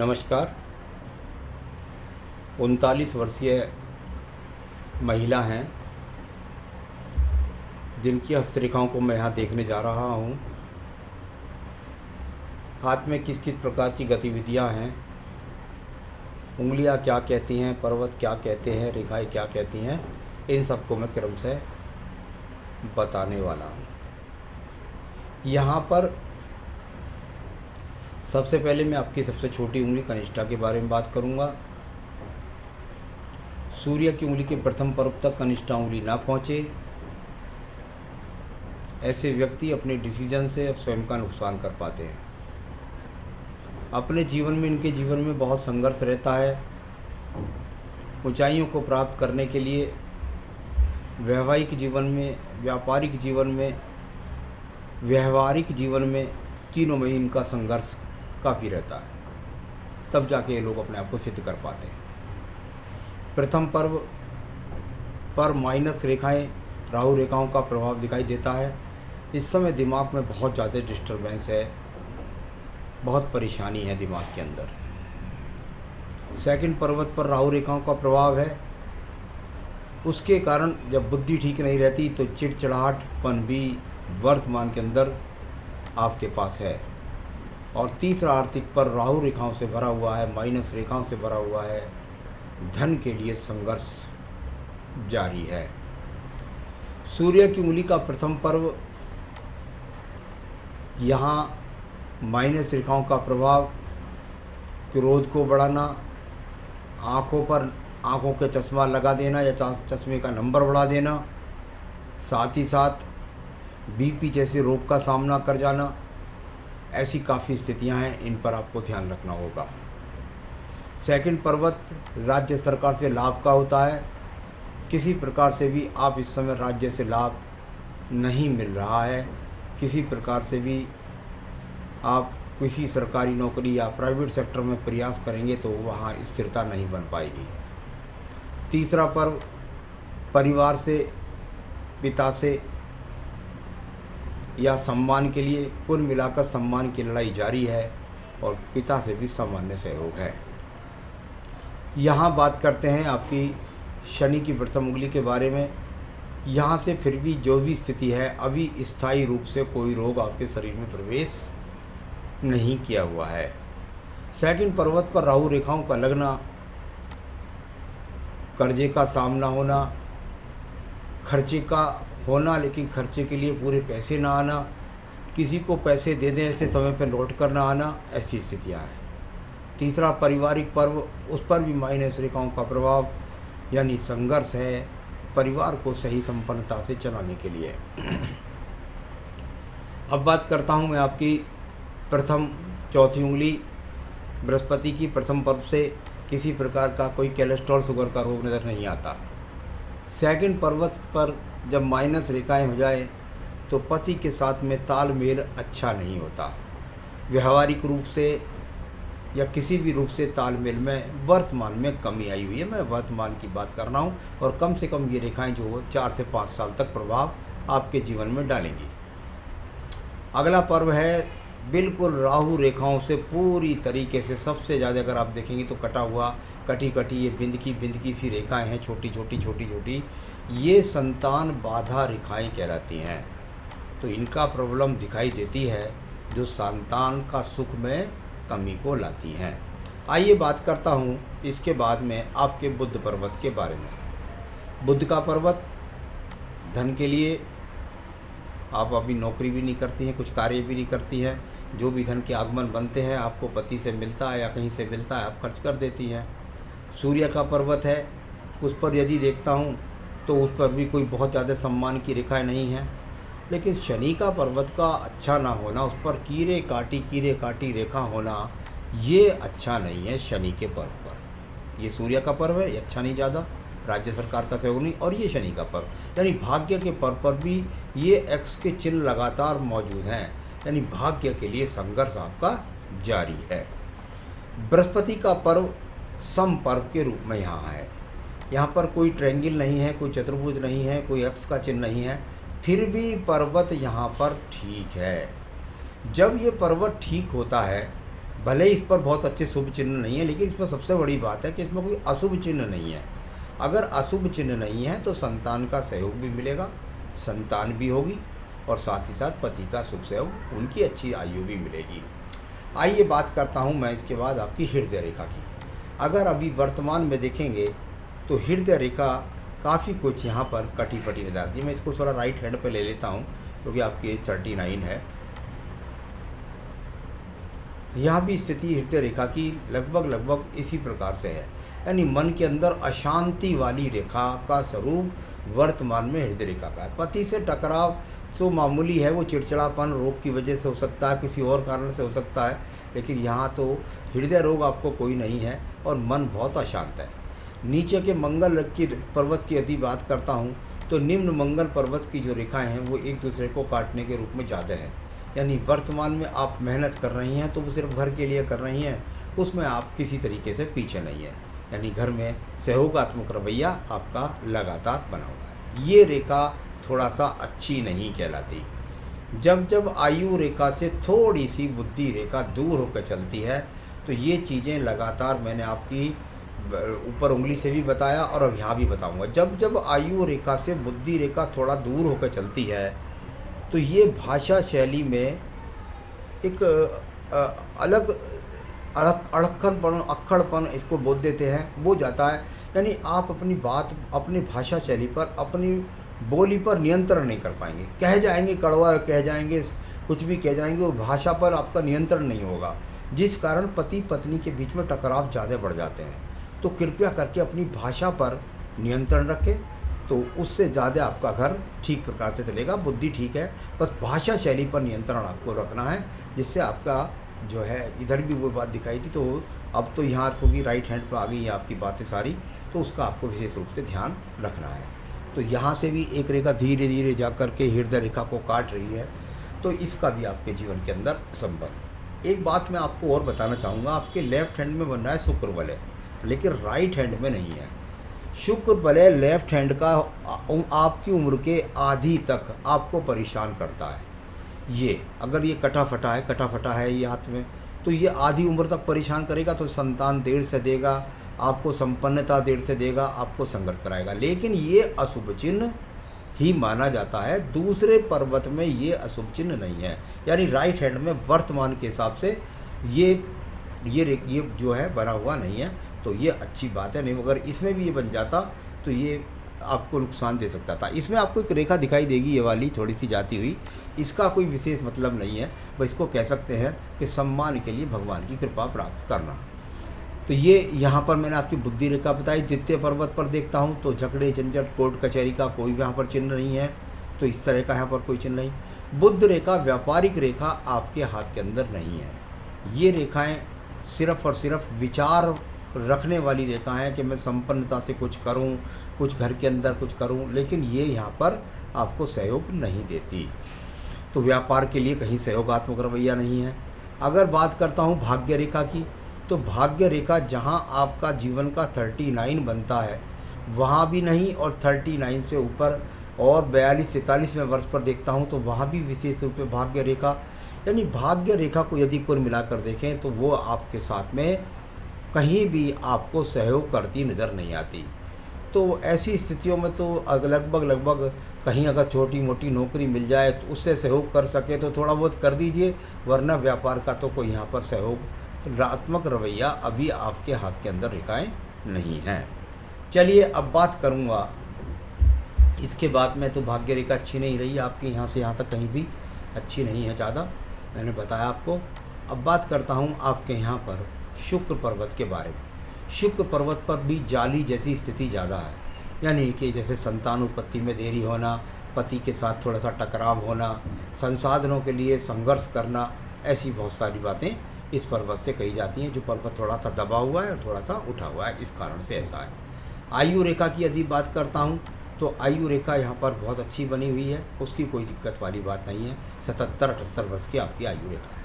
नमस्कार। 39 वर्षीय महिला हैं जिनकी हस्तरेखाओं को मैं यहाँ देखने जा रहा हूँ। हाथ में किस किस प्रकार की गतिविधियाँ हैं, उंगलियाँ क्या कहती हैं, पर्वत क्या कहते हैं, रेखाएं क्या कहती हैं, इन सबको मैं क्रम से बताने वाला हूँ। यहाँ पर सबसे पहले मैं आपकी सबसे छोटी उंगली कनिष्ठा के बारे में बात करूँगा। सूर्य की उंगली के प्रथम पर्व तक कनिष्ठा उंगली ना पहुँचे, ऐसे व्यक्ति अपने डिसीजन से स्वयं का नुकसान कर पाते हैं। अपने जीवन में, इनके जीवन में बहुत संघर्ष रहता है। ऊंचाइयों को प्राप्त करने के लिए वैवाहिक जीवन में, व्यापारिक जीवन में, व्यवहारिक जीवन में, तीनों में इनका संघर्ष काफ़ी रहता है। तब जाके ये लोग अपने आप को सिद्ध कर पाते हैं। प्रथम पर्व पर माइनस रेखाएं, राहु रेखाओं का प्रभाव दिखाई देता है। इस समय दिमाग में बहुत ज़्यादा डिस्टर्बेंस है, बहुत परेशानी है दिमाग के अंदर। सेकंड पर्वत पर राहु रेखाओं का प्रभाव है। उसके कारण जब बुद्धि ठीक नहीं रहती तो चिड़चिड़ाहटपन भी वर्तमान के अंदर आपके पास है। और तीसरा आर्थिक पर राहु रेखाओं से भरा हुआ है, माइनस रेखाओं से भरा हुआ है। धन के लिए संघर्ष जारी है। सूर्य की उंगली का प्रथम पर्व, यहाँ माइनस रेखाओं का प्रभाव, क्रोध को बढ़ाना, आँखों के चश्मा लगा देना या चश्मे का नंबर बढ़ा देना, साथ ही साथ बीपी जैसे रोग का सामना कर जाना, ऐसी काफ़ी स्थितियां हैं। इन पर आपको ध्यान रखना होगा। सेकंड पर्वत राज्य सरकार से लाभ का होता है। किसी प्रकार से भी आप इस समय राज्य से लाभ नहीं मिल रहा है, किसी प्रकार से भी आप किसी सरकारी नौकरी या प्राइवेट सेक्टर में प्रयास करेंगे तो वहाँ स्थिरता नहीं बन पाएगी। तीसरा पर्व परिवार से, पिता से या सम्मान के लिए, कुल मिलाकर सम्मान की लड़ाई जारी है और पिता से भी सामान्य सहयोग है। यहाँ बात करते हैं आपकी शनि की प्रथम उंगली के बारे में। यहाँ से फिर भी जो भी स्थिति है, अभी स्थायी रूप से कोई रोग आपके शरीर में प्रवेश नहीं किया हुआ है। सेकंड पर्वत पर राहु रेखाओं का लगना, कर्जे का सामना होना, खर्चे का होना लेकिन खर्चे के लिए पूरे पैसे ना आना, किसी को पैसे दे दें ऐसे समय पर लौट कर ना आना, ऐसी स्थितियां हैं। तीसरा पारिवारिक पर्व, उस पर भी माइनस रेखाओं का प्रभाव, यानी संघर्ष है परिवार को सही संपन्नता से चलाने के लिए। अब बात करता हूं मैं आपकी प्रथम चौथी उंगली बृहस्पति की। प्रथम पर्व से किसी प्रकार का कोई कोलेस्ट्रॉल, शुगर का रोग नज़र नहीं आता। सेकंड पर्वत पर जब माइनस रेखाएं हो जाए तो पति के साथ में तालमेल अच्छा नहीं होता। व्यवहारिक रूप से या किसी भी रूप से तालमेल में वर्तमान में कमी आई हुई है। मैं वर्तमान की बात कर रहा हूँ और कम से कम ये रेखाएं जो 4 से 5 साल तक प्रभाव आपके जीवन में डालेंगी। अगला पर्व है बिल्कुल राहु रेखाओं से पूरी तरीके से, सबसे ज़्यादा अगर आप देखेंगे तो कटा हुआ, कटी ये बिंदकी सी रेखाएं हैं, छोटी, ये संतान बाधा रेखाएं कहलाती हैं। तो इनका प्रॉब्लम दिखाई देती है जो संतान का सुख में कमी को लाती हैं। आइए बात करता हूँ इसके बाद में आपके बुध पर्वत के बारे में। बुध का पर्वत धन के लिए, आप अभी नौकरी भी नहीं करती हैं, कुछ कार्य भी नहीं करती हैं, जो भी धन के आगमन बनते हैं आपको पति से मिलता है या कहीं से मिलता है, आप खर्च कर देती हैं। सूर्य का पर्वत है, उस पर यदि देखता हूँ तो उस पर भी कोई बहुत ज़्यादा सम्मान की रेखाएं नहीं हैं। लेकिन शनि का पर्वत का अच्छा ना होना, उस पर कीरे काटी रेखा होना, ये अच्छा नहीं है। शनि के पर्व पर, ये सूर्य का पर्व है, ये अच्छा नहीं ज़्यादा, राज्य सरकार का सहयोग नहीं, और ये शनि का पर्व, यानी भाग्य के पर्व पर भी ये एक्स के चिन्ह लगातार मौजूद हैं, यानी भाग्य के लिए संघर्ष आपका जारी है। बृहस्पति का पर्व सम पर्व के रूप में यहाँ है। यहाँ पर कोई ट्रायंगल नहीं है, कोई चतुर्भुज नहीं है, कोई एक्स का चिन्ह नहीं है, फिर भी पर्वत यहाँ पर ठीक है। जब ये पर्वत ठीक होता है भले ही इस पर बहुत अच्छे शुभ चिन्ह नहीं है, लेकिन इसमें सबसे बड़ी बात है कि इसमें कोई अशुभ चिन्ह नहीं है। अगर अशुभ चिन्ह नहीं है तो संतान का सहयोग भी मिलेगा, संतान भी होगी, और साथ ही साथ पति का शुभ सहयोग, उनकी अच्छी आयु भी मिलेगी। आइए बात करता हूँ मैं इसके बाद आपकी हृदय रेखा की। अगर अभी वर्तमान में देखेंगे तो हृदय रेखा काफ़ी कुछ यहाँ पर कटी फटी नजर आती है। मैं इसको थोड़ा राइट हैंड पे ले लेता हूँ क्योंकि आपकी एज 39 है। यहाँ भी स्थिति हृदय रेखा की लगभग इसी प्रकार से है, यानी मन के अंदर अशांति वाली रेखा का स्वरूप वर्तमान में हृदय रेखा का है। पति से टकराव तो मामूली है, वो चिड़चिड़ापन रोग की वजह से हो सकता है, किसी और कारण से हो सकता है, लेकिन यहाँ तो हृदय रोग आपको कोई नहीं है और मन बहुत अशांत है। नीचे के मंगल की पर्वत की यदि बात करता हूँ तो निम्न मंगल पर्वत की जो रेखाएं हैं वो एक दूसरे को काटने के रूप में ज़्यादा हैं। यानी वर्तमान में आप मेहनत कर रही हैं तो वो सिर्फ घर के लिए कर रही हैं, उसमें आप किसी तरीके से पीछे नहीं हैं। यानी घर में सहयोगात्मक रवैया आपका लगातार बना हुआ है। ये रेखा थोड़ा सा अच्छी नहीं कहलाती। जब आयु रेखा से थोड़ी सी बुद्धि रेखा दूर होकर चलती है तो ये चीज़ें लगातार मैंने आपकी ऊपर उंगली से भी बताया और अब यहाँ भी बताऊँगा। जब आयु रेखा से बुद्धि रेखा थोड़ा दूर होकर चलती है तो ये भाषा शैली में एक अलग अक्खड़पन इसको बोल देते हैं, वो जाता है। यानी आप अपनी बात, अपनी भाषा शैली पर, अपनी बोली पर नियंत्रण नहीं कर पाएंगे। कह जाएंगे कड़वा, कह जाएंगे कुछ भी कह जाएंगे, वो भाषा पर आपका नियंत्रण नहीं होगा, जिस कारण पति पत्नी के बीच में टकराव ज़्यादा बढ़ जाते हैं। तो कृपया करके अपनी भाषा पर नियंत्रण रखें, तो उससे ज़्यादा आपका घर ठीक प्रकार से चलेगा। बुद्धि ठीक है, बस भाषा शैली पर नियंत्रण आपको रखना है, जिससे आपका जो है, इधर भी वो बात दिखाई थी तो अब तो यहाँ क्योंकि राइट हैंड पर आ गई है आपकी बातें सारी, तो उसका आपको विशेष रूप से ध्यान रखना है। तो यहाँ से भी एक रेखा धीरे धीरे जा कर के हृदय रेखा को काट रही है, तो इसका भी आपके जीवन के अंदर संबंध। एक बात मैं आपको और बताना चाहूँगा, आपके लेफ्ट हैंड में बन रहा है शुक्र बलय, लेकिन राइट हैंड में नहीं है। शुक्र बलय लेफ्ट हैंड का आपकी उम्र के आधी तक आपको परेशान करता है। ये अगर ये कटा फटा है ये हाथ में, तो ये आधी उम्र तक परेशान करेगा। तो संतान देर से देगा, आपको संपन्नता देर से देगा, आपको संघर्ष कराएगा, लेकिन ये अशुभ चिन्ह ही माना जाता है। दूसरे पर्वत में ये अशुभ चिन्ह नहीं है, यानी राइट हैंड में वर्तमान के हिसाब से ये जो है बना हुआ नहीं है, तो ये अच्छी बात है। नहीं अगर इसमें भी ये बन जाता तो ये आपको नुकसान दे सकता था। इसमें आपको एक रेखा दिखाई देगी, ये वाली थोड़ी सी जाती हुई, इसका कोई विशेष मतलब नहीं है, बस इसको कह सकते हैं कि सम्मान के लिए भगवान की कृपा प्राप्त करना। तो ये यहाँ पर मैंने आपकी बुद्धि रेखा बताई। द्वितीय पर्वत पर देखता हूँ तो झगड़े झंझट कोर्ट कचहरी का कोई यहाँ पर चिन्ह नहीं है, तो इस तरह का यहाँ पर कोई चिन्ह नहीं। बुध रेखा व्यापारिक रेखा आपके हाथ के अंदर नहीं है। ये रेखाएं सिर्फ और सिर्फ विचार रखने वाली रेखा है कि मैं संपन्नता से कुछ करूं, कुछ घर के अंदर कुछ करूं, लेकिन ये यहाँ पर आपको सहयोग नहीं देती। तो व्यापार के लिए कहीं सहयोगात्मक रवैया नहीं है। अगर बात करता हूँ भाग्य रेखा की, तो भाग्य रेखा जहाँ आपका जीवन का 39 बनता है वहाँ भी नहीं, और 39 से ऊपर और 42-43वें वर्ष पर देखता हूँ तो वहाँ भी विशेष रूप से भाग्य रेखा, यानी भाग्य रेखा को यदि कुल मिलाकर देखें तो वो आपके साथ में कहीं भी आपको सहयोग करती नज़र नहीं आती। तो ऐसी स्थितियों में तो लगभग कहीं अगर छोटी मोटी नौकरी मिल जाए तो उससे सहयोग कर सके तो थोड़ा बहुत कर दीजिए, वरना व्यापार का तो कोई यहाँ पर सहयोगात्मक रवैया अभी आपके हाथ के अंदर रेखाएं नहीं हैं। चलिए अब बात करूँगा इसके बाद में। तो भाग्य रेखा अच्छी नहीं रही आपकी, यहाँ से यहाँ तक कहीं भी अच्छी नहीं है ज़्यादा, मैंने बताया आपको। अब बात करता हूँ आपके यहाँ पर शुक्र पर्वत के बारे में। शुक्र पर्वत पर भी जाली जैसी स्थिति ज़्यादा है, यानी कि जैसे संतान उत्पत्ति में देरी होना, पति के साथ थोड़ा सा टकराव होना, संसाधनों के लिए संघर्ष करना, ऐसी बहुत सारी बातें इस पर्वत से कही जाती हैं। जो पर्वत थोड़ा सा दबा हुआ है और थोड़ा सा उठा हुआ है, इस कारण से ऐसा है। आयु रेखा की यदि बात करता हूँ तो आयु रेखा यहाँ पर बहुत अच्छी बनी हुई है, उसकी कोई दिक्कत वाली बात नहीं है। 77-78 वर्ष की आपकी आयु रेखा है।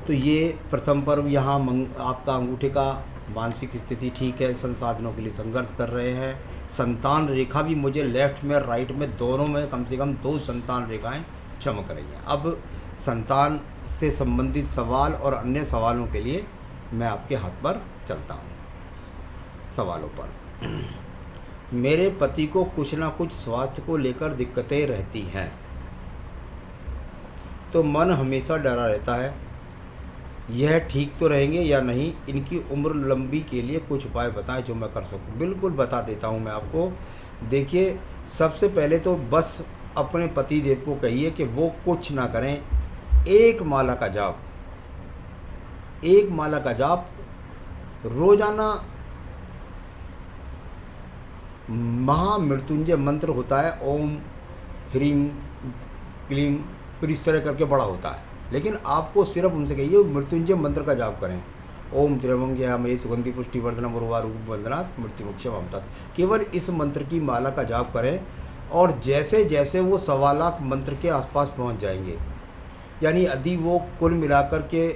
तो ये प्रथम पर्व यहाँ आपका अंगूठे का मानसिक स्थिति ठीक है, संसाधनों के लिए संघर्ष कर रहे हैं। संतान रेखा भी मुझे लेफ्ट में राइट में दोनों में कम से कम 2 संतान रेखाएं चमक रही हैं। अब संतान से संबंधित सवाल और अन्य सवालों के लिए मैं आपके हाथ पर चलता हूँ। सवालों पर मेरे पति को कुछ ना कुछ स्वास्थ्य को लेकर दिक्कतें रहती हैं, तो मन हमेशा डरा रहता है। यह ठीक तो रहेंगे या नहीं? इनकी उम्र लंबी के लिए कुछ उपाय बताएं जो मैं कर सकूं। बिल्कुल बता देता हूं मैं आपको। देखिए, सबसे पहले तो बस अपने पति देव को कहिए कि वो कुछ ना करें। एक माला का जाप रोजाना, महामृत्युंजय मंत्र होता है, ओम ह्रीम क्लीम, फिर इस तरह करके बड़ा होता है, लेकिन आपको सिर्फ उनसे कहिए मृत्युंजय मंत्र का जाप करें। ओम त्र्यंबके सुगंधि पुष्टिवर्धनम उर्वारुकम वंदनात् मृत्युमुक्षयम् अमृतात्। केवल इस मंत्र की माला का जाप करें, और जैसे जैसे वो 1.25 लाख मंत्र के आसपास पहुंच जाएंगे, यानी यदि वो कुल मिलाकर के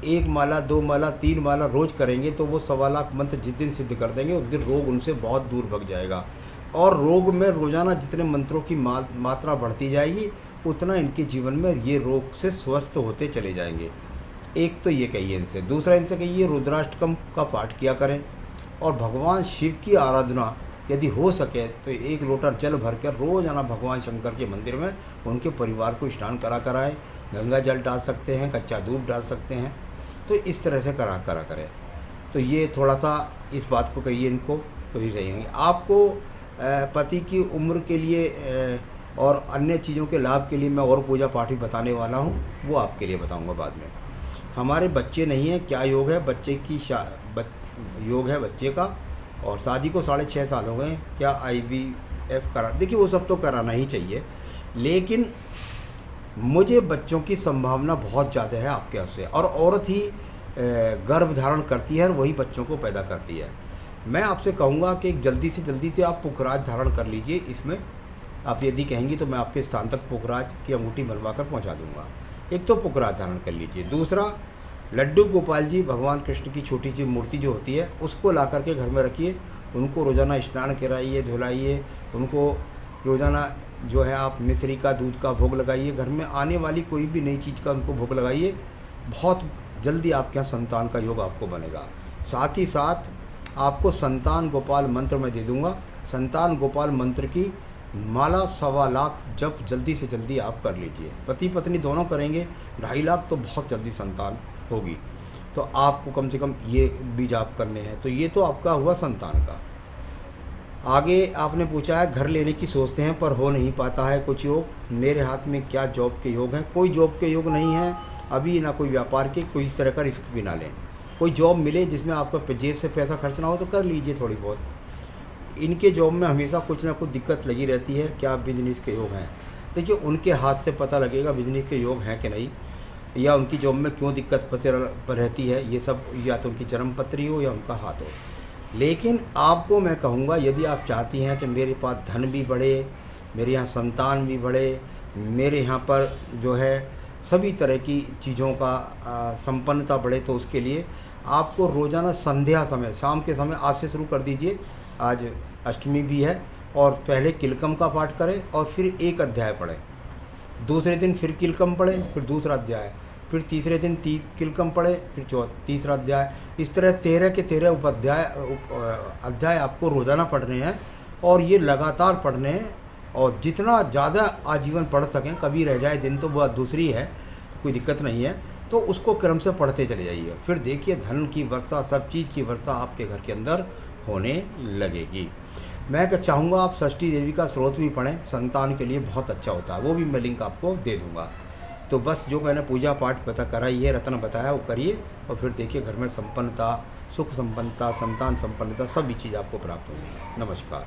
1 माला 2 माला 3 माला रोज़ करेंगे तो वो 1.25 लाख मंत्र जिस दिन सिद्ध कर देंगे उस दिन रोग उनसे बहुत दूर भग जाएगा। और रोग में रोज़ाना जितने मंत्रों की मात्रा बढ़ती जाएगी उतना इनके जीवन में ये रोग से स्वस्थ होते चले जाएंगे। एक तो ये कहिए इनसे। दूसरा, इनसे कहिए रुद्राष्टकम का पाठ किया करें, और भगवान शिव की आराधना यदि हो सके तो 1 लोटा जल भरकर रोज़ाना भगवान शंकर के मंदिर में उनके परिवार को स्नान करा कराएं। गंगा जल डाल सकते हैं, कच्चा दूध डाल सकते हैं, तो इस तरह से करा करें। तो ये थोड़ा सा इस बात को कहिए इनको, तो ही रहेंगे। आपको पति की उम्र के लिए और अन्य चीज़ों के लाभ के लिए मैं और पूजा पाठ भी बताने वाला हूँ, वो आपके लिए बताऊँगा बाद में। हमारे बच्चे नहीं हैं, क्या योग है? बच्चे की योग है बच्चे का, और शादी को 6.5 साल हो गए, क्या IVF करा? देखिए, वो सब तो कराना ही चाहिए, लेकिन मुझे बच्चों की संभावना बहुत ज़्यादा है आपके यहाँ से। और औरत ही गर्भ धारण करती है और वही बच्चों को पैदा करती है। मैं आपसे कहूँगा कि जल्दी से जल्दी से आप पुखराज धारण कर लीजिए। इसमें आप यदि कहेंगी तो मैं आपके स्थान तक पुखराज की अंगूठी बनवा कर पहुँचा दूँगा। एक तो पुखराज धारण कर लीजिए। दूसरा, लड्डू गोपाल जी भगवान कृष्ण की छोटी सी मूर्ति जो होती है उसको ला करके घर में रखिए। उनको रोज़ाना स्नान कराइए, धुलाइए। उनको रोज़ाना जो है आप मिश्री का, दूध का भोग लगाइए। घर में आने वाली कोई भी नई चीज़ का उनको भोग लगाइए। बहुत जल्दी आपके यहाँ संतान का योग आपको बनेगा। साथ ही साथ आपको संतान गोपाल मंत्र मैं दे दूँगा। संतान गोपाल मंत्र की माला 1.25 लाख जब जल्दी से जल्दी आप कर लीजिए। पति पत्नी दोनों करेंगे, 2.5 लाख तो बहुत जल्दी संतान होगी। तो आपको कम से कम ये भी जाप करने हैं। तो ये तो आपका हुआ संतान का। आगे आपने पूछा है घर लेने की सोचते हैं पर हो नहीं पाता है कुछ योग। मेरे हाथ में क्या जॉब के योग हैं? कोई जॉब के योग नहीं है अभी, ना कोई व्यापार के, कोई इस तरह का रिस्क भी ना लें। कोई जॉब मिले जिसमें आपका जेब से पैसा खर्च ना हो तो कर लीजिए थोड़ी बहुत। इनके जॉब में हमेशा कुछ ना कुछ दिक्कत लगी रहती है। क्या बिजनेस के योग हैं? देखिए, उनके हाथ से पता लगेगा बिजनेस के योग हैं कि नहीं, या उनकी जॉब में क्यों दिक्कत रहती है। ये सब या तो उनकी जन्म पत्री हो या उनका हाथ हो। लेकिन आपको मैं कहूँगा, यदि आप चाहती हैं कि मेरे पास धन भी बढ़े, मेरे यहाँ संतान भी बढ़े, मेरे यहाँ पर जो है सभी तरह की चीज़ों का संपन्नता बढ़े, तो उसके लिए आपको रोज़ाना संध्या समय, शाम के समय आज से शुरू कर दीजिए। आज अष्टमी भी है, और पहले किलकम का पाठ करें और फिर 1 अध्याय पढ़ें। दूसरे दिन फिर किलकम पढ़ें, फिर दूसरा अध्याय, फिर तीसरे दिन किलकम पढ़े, फिर तीसरा अध्याय। इस तरह 13 के 13 अध्याय आपको रोज़ाना पढ़ने हैं, और ये लगातार पढ़ने हैं। और जितना ज़्यादा आजीवन पढ़ सकें, कभी रह जाए दिन तो वह दूसरी है, कोई दिक्कत नहीं है, तो उसको क्रम से पढ़ते चले जाइए। फिर देखिए धन की वर्षा, सब चीज़ की वर्षा आपके घर के अंदर होने लगेगी। मैं चाहूँगा आप षष्ठी देवी का स्रोत भी पढ़ें, संतान के लिए बहुत अच्छा होता है। वो भी मैं लिंक आपको दे दूँगा। तो बस जो मैंने पूजा पाठ कराई है, रत्न बताया, वो करिए, और फिर देखिए घर में संपन्नता, सुख संपन्नता, संतान संपन्नता, सभी चीज़ आपको प्राप्त होंगी। नमस्कार।